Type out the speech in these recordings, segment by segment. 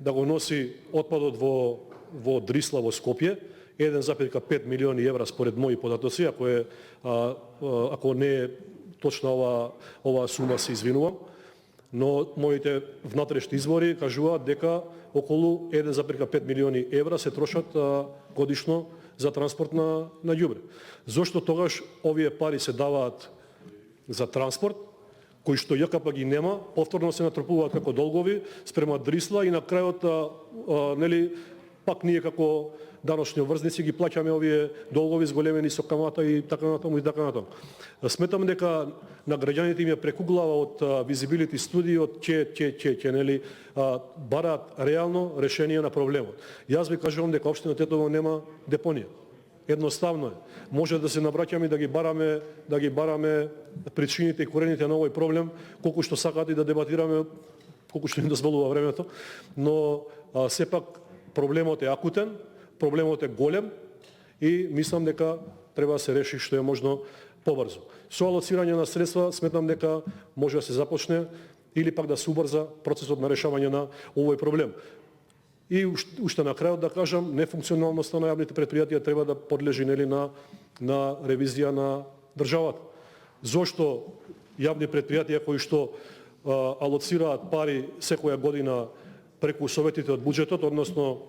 да го носи отпадот во Дрисла во Скопје, 1,5 милиони евра според мои податоци, ако не е точна оваа сума, се извинувам, но моите внатрешни извори кажуваат дека околу 1,5 милиони евра се трошат годишно за транспорт на ѓубре. Зошто тогаш овие пари се даваат за транспорт, кои што ЈКП ги нема, повторно се натрпуваат како долгови спрема Дрисла и на крајот нели пак ние како даночни обврзници ги плаќаме овие долгови зголемени со камата и така натаму и така натаму. Сметам дека на граѓаните им ја прекуглава од Visibility студии, од че нели бараат реално решение на проблемот. Јас ви кажувам дека општина Тетово нема депонија. Едноставно е. Може да се навраќаме да ги бараме причините и корените на овој проблем, колку што сакаат и да дебатираме, колку што ни дозволува времето, но сепак проблемот е акутен, проблемот е голем и мислам дека треба да се реши што е можно побрзо. Со алоцирање на средства сметам дека може да се започне или пак да се убрза процесот на решавање на овој проблем. И уште на крајот да кажам, нефункционалноста на јавните претпријатија треба да подлежи нели на ревизија на државата. Зошто јавни претпријатија кои што алоцираат пари секоја година преку советите од буџетот, односно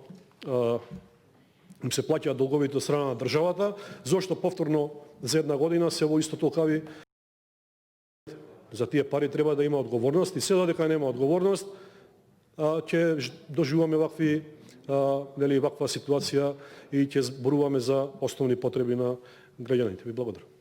им се плаќаат долговите од страна на државата, зошто повторно за една година се во исто толкави. За тие пари треба да има одговорност и се додека нема одговорност, ќе доживуваме ваква ситуација и ќе зборуваме за основни потреби на граѓаните. Ви благодарам.